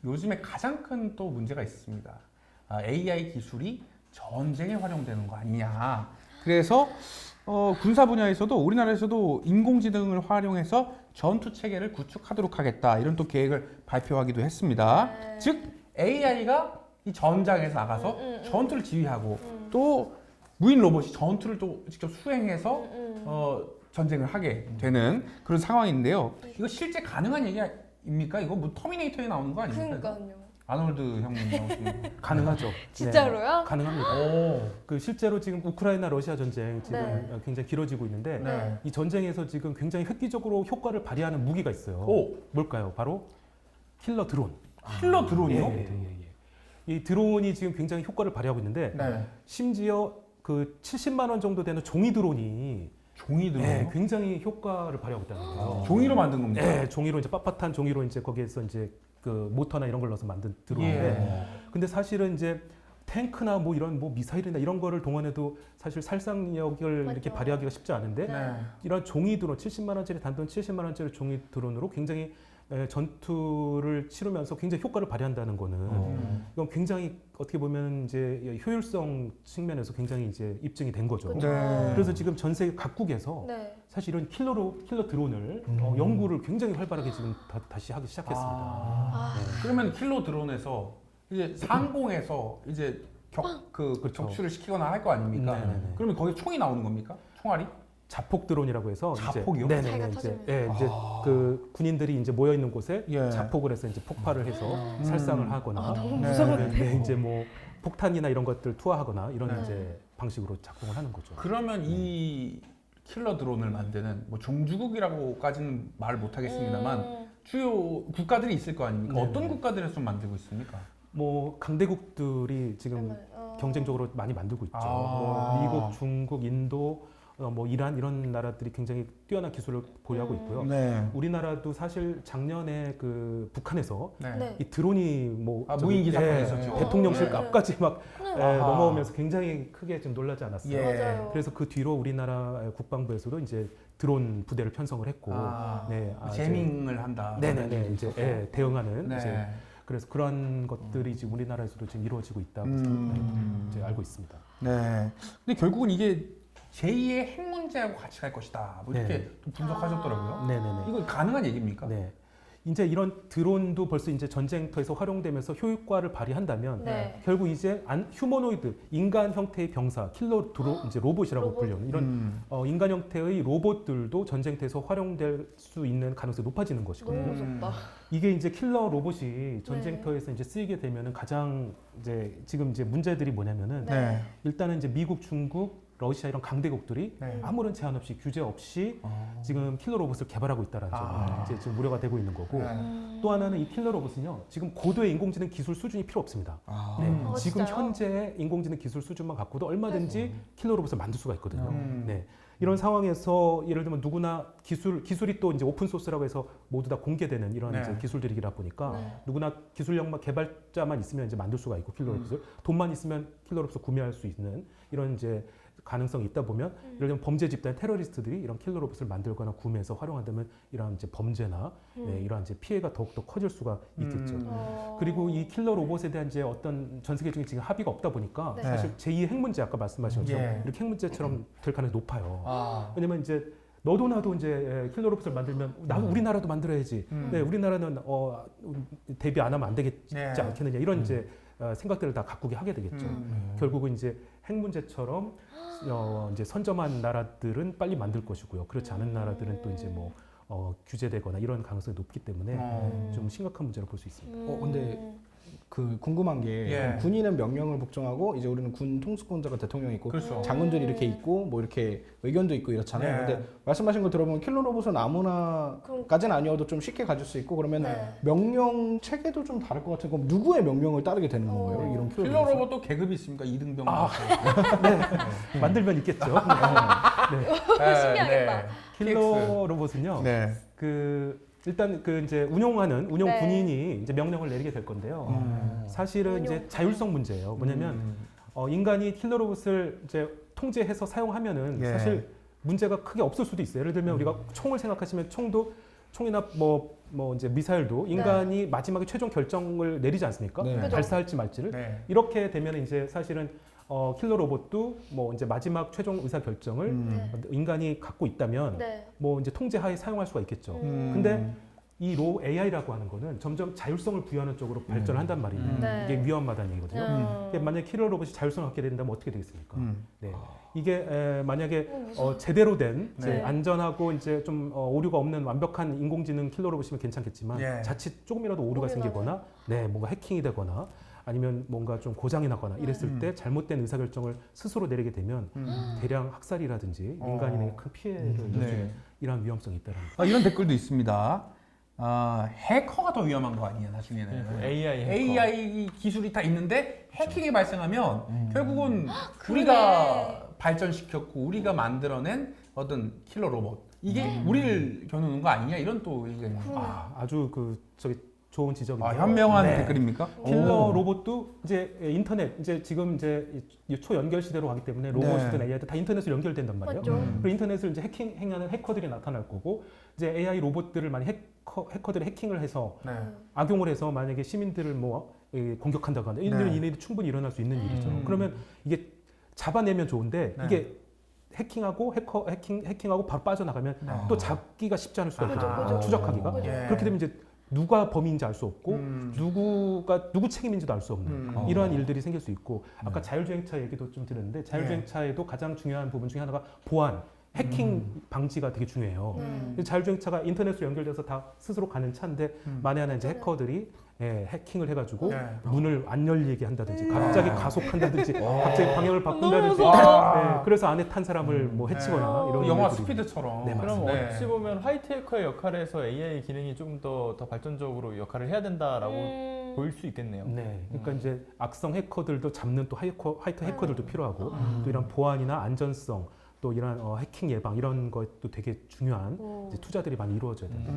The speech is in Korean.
요즘에 가장 큰 또 문제가 있습니다. AI 기술이 전쟁에 활용되는 거 아니냐. 그래서 군사 분야에서도 우리나라에서도 인공지능을 활용해서 전투 체계를 구축하도록 하겠다. 이런 또 계획을 발표하기도 했습니다. 네. 즉 AI가 이 전장에서 나가서 전투를 지휘하고 또 무인 로봇이 전투를 또 직접 수행해서 전쟁을 하게 되는 그런 상황인데요. 이거 실제 가능한 얘기입니까? 이거 뭐 터미네이터에 나오는 거 아닙니까? 그러니까요. 아놀드 형님 나오시는 거. 가능하죠. 진짜로요? 네, 가능합니다. 오. 그 실제로 지금 우크라이나 러시아 전쟁 지금 네. 굉장히 길어지고 있는데 네. 이 전쟁에서 지금 굉장히 획기적으로 효과를 발휘하는 무기가 있어요. 오. 뭘까요? 바로 킬러 드론. 킬러 드론이요? 예. 이 드론이 지금 굉장히 효과를 발휘하고 있는데 네. 심지어 그 70만 원 정도 되는 종이 드론이 종이 드론. 예, 굉장히 효과를 발휘하고 있다는 거예요. 종이로 만든 겁니까? 예, 종이로 이제 빳빳한 종이로 이제 거기에서 이제 그 모터나 이런 걸 넣어서 만든 드론인데 근데 사실은 이제 탱크나 뭐 이런 뭐 미사일이나 이런 거를 동원해도 사실 살상력을 맞죠. 이렇게 발휘하기가 쉽지 않은데 네. 이런 종이 드론 70만 원짜리 단돈 70만 원짜리 종이 드론으로 굉장히 전투를 치르면서 굉장히 효과를 발휘한다는 거는 이건 굉장히 어떻게 보면 이제 효율성 측면에서 굉장히 이제 입증이 된 거죠. 그쵸. 네. 그래서 지금 전 세계 각국에서 네. 사실 이런 킬러 드론을 연구를 굉장히 활발하게 지금 다시 하기 시작했습니다. 아. 그러면 킬러 드론에서 이제 상공에서 이제 그렇죠. 격추를 시키거나 할 거 아닙니까? 네네네. 그러면 거기 총이 나오는 겁니까? 총알이? 자폭 드론이라고 해서 자폭이요? 이제 자기가 이제 터지면. 이제 그 군인들이 이제 모여 있는 곳에 예. 자폭을 해서 이제 폭발을 해서 살상을 하거나 너무 네. 무서운데. 이제 뭐 폭탄이나 이런 것들 투하하거나 이런 네. 이제 방식으로 작동을 하는 거죠. 그러면 이 킬러 드론을 만드는 뭐 종주국이라고까지는 말을 못 하겠습니다만 주요 국가들이 있을 거 아닙니까? 네. 어떤 국가들에서 만들고 있습니까? 뭐 강대국들이 지금 경쟁적으로 많이 만들고 있죠. 아. 뭐 미국, 중국, 인도, 뭐 이란 이런 나라들이 굉장히 뛰어난 기술을 보유하고 있고요. 네. 우리나라도 사실 작년에 그 북한에서 네. 이 드론이 뭐 무인기 사건 있었죠. 대통령실 네. 앞까지 막 네. 아하. 넘어오면서 굉장히 크게 좀 놀라지 않았어요. 예. 맞아요. 그래서 그 뒤로 우리나라 국방부에서도 이제 드론 부대를 편성을 했고, 네. 이제 제밍을 한다. 네네네 이제 대응하는 네. 이제 그래서 그런 것들이 지금 우리나라에서도 지금 이루어지고 있다고 이제 알고 있습니다. 네. 근데 결국은 이게 제2의 핵 문제하고 같이 갈 것이다. 뭐 이렇게 네. 또 분석하셨더라고요. 네네네. 이거 가능한 얘기입니까? 네. 이제 이런 드론도 벌써 이제 전쟁터에서 활용되면서 효과를 발휘한다면 네. 결국 이제 휴머노이드 인간 형태의 병사 킬러 이제 로봇이라고 로봇. 불리는 이런 인간 형태의 로봇들도 전쟁터에서 활용될 수 있는 가능성이 높아지는 것이거든요. 너무 무섭다. 이게 이제 킬러 로봇이 전쟁터에서 이제 쓰이게 되면은 가장 이제 지금 이제 문제들이 뭐냐면은 네. 일단은 이제 미국, 중국, 러시아 이런 강대국들이 네. 아무런 제한 없이 규제 없이 지금 킬러 로봇을 개발하고 있다라는 점이 이제 지금 우려가 되고 있는 거고 네. 또 하나는 이 킬러 로봇은요 지금 고도의 인공지능 기술 수준이 필요 없습니다. 네, 아, 지금 진짜요? 현재 인공지능 기술 수준만 갖고도 얼마든지 킬러 로봇을 만들 수가 있거든요. 음. 네. 이런 상황에서 예를 들면 누구나 기술이 또 이제 오픈 소스라고 해서 모두 다 공개되는 이런 네. 이제 기술들이다 보니까 네. 누구나 기술력만 개발자만 있으면 이제 만들 수가 있고 킬러 로봇을 돈만 있으면 킬러 로봇을 구매할 수 있는 이런 이제 가능성이 있다 보면 예를 들면 범죄 집단 테러리스트들이 이런 킬러 로봇을 만들거나 구매해서 활용한다면 이러한 이제 범죄나 이러한 이제 피해가 더욱더 커질 수가 있겠죠. 그리고 이 킬러 로봇에 대한 이제 어떤 전 세계적인 지금 합의가 없다 보니까 네. 사실 제2의 핵 문제 아까 말씀하신 것처럼 예. 이렇게 핵 문제처럼 될 가능성이 높아요. 아. 왜냐면 이제 너도 나도 이제 킬러 로봇을 만들면 우리나라도 만들어야지. 네, 우리나라는 대비 안 하면 안 되겠지 네. 않겠느냐 이런 이제 생각들을 다 각국이 하게 되겠죠. 결국은 이제 핵 문제처럼 이제 선점한 나라들은 빨리 만들 것이고요. 그렇지 않은 나라들은 또 이제 뭐 규제되거나 이런 가능성이 높기 때문에 좀 심각한 문제로 볼 수 있습니다. 근데 그 궁금한 게 예. 군인은 명령을 복종하고 이제 우리는 군 통수권자가 대통령이 있고 그렇죠. 장군들이 이렇게 있고 뭐 이렇게 의견도 있고 이렇잖아요. 네. 근데 말씀하신 거 들어보면 킬러 로봇은 아무나까지는 아니어도 좀 쉽게 가질 수 있고 그러면 네. 명령 체계도 좀 다를 것 같아요. 그럼 누구의 명령을 따르게 되는 건가요? 이런 킬러, 킬러 로봇은? 로봇도 계급이 있습니까? 2등병. 만들면 있겠죠. 신기하겠다. 킬러 로봇은요. 네. 그 일단 그 이제 운영 네. 군인이 이제 명령을 내리게 될 건데요. 사실은 이제 자율성 문제예요. 뭐냐면 인간이 킬러 로봇을 이제 통제해서 사용하면은 예. 사실 문제가 크게 없을 수도 있어요. 예를 들면 우리가 총을 생각하시면 총도 총이나 뭐 이제 미사일도 인간이 마지막에 최종 결정을 내리지 않습니까? 네. 그죠. 발사할지 말지를. 네. 이렇게 되면 이제 사실은 킬러 로봇도 뭐 이제 마지막 최종 의사 결정을 네. 인간이 갖고 있다면 네. 뭐 이제 통제하에 사용할 수가 있겠죠. 근데 이 AI라고 하는 거는 점점 자율성을 부여하는 쪽으로 발전을 한단 말이에요. 네. 이게 위험하다는 얘기거든요. 음. 이게 만약에 킬러 로봇이 자율성을 갖게 된다면 어떻게 되겠습니까? 네. 이게 만약에 무서워. 제대로 된 이제 네. 안전하고 이제 좀 오류가 없는 완벽한 인공지능 킬러 로봇이면 괜찮겠지만 예. 자칫 조금이라도 오류가 오류가 생기거나 뭔가 해킹이 되거나 아니면 뭔가 좀 고장이 나거나 이랬을 때 잘못된 의사결정을 스스로 내리게 되면 대량 학살이라든지 인간인에게 큰 피해를 줄 네. 이러한 위험성이 있다는 거죠. 이런 댓글도 있습니다. 해커가 더 위험한 거 아니야 나중에는. AI 해커. AI 기술이 다 있는데 해킹이 발생하면 결국은 그러네. 우리가 발전시켰고 우리가 만들어낸 어떤 킬러 로봇 이게 우리를 겨누는 거 아니냐 이런 또 의견이. 아주 좋은 지적입니다. 현명한 네. 댓글입니까? 킬러 오. 로봇도 이제 인터넷 이제 지금 이제 초연결 시대로 가기 때문에 로봇이든 네. AI든 다 인터넷으로 연결된단 말이에요. 맞죠. 그리고 인터넷을 이제 행하는 해커들이 나타날 거고 이제 AI 로봇들을 많이 해커들이 해킹을 해서 네. 악용을 해서 만약에 시민들을 공격한다거나 이런 네. 일이 충분히 일어날 수 있는 일이죠. 그러면 이게 잡아내면 좋은데 네. 이게 해킹하고 해킹하고 바로 빠져나가면 네. 또 잡기가 쉽지 않을 수가 그죠, 있죠. 그죠. 추적하기가. 그죠. 예. 그렇게 되면 이제 누가 범인인지 알 수 없고 누구 책임인지도 알 수 없는 이러한 일들이 생길 수 있고 아까 자율주행차 얘기도 좀 들었는데 자율주행차에도 가장 중요한 부분 중에 하나가 보안, 해킹 방지가 되게 중요해요. 자율주행차가 인터넷으로 연결돼서 다 스스로 가는 차인데 만에 하나 이제 해커들이 해킹을 해가지고 네. 문을 안 열리게 한다든지 갑자기 가속한다든지 갑자기 방향을 너무 바꾼다든지 무서워. 그래서 안에 탄 사람을 뭐 해치거나 이런 영화 일들이 스피드처럼. 네, 그럼 맞습니다. 어찌 보면 화이트 해커의 역할에서 AI 기능이 좀 더 발전적으로 역할을 해야 된다라고 보일 수 있겠네요. 네, 그러니까 이제 악성 해커들도 잡는 또 화이트 해커들도 필요하고 또 이런 보안이나 안전성 또 이런 해킹 예방 이런 것도 되게 중요한 이제 투자들이 많이 이루어져야 된다.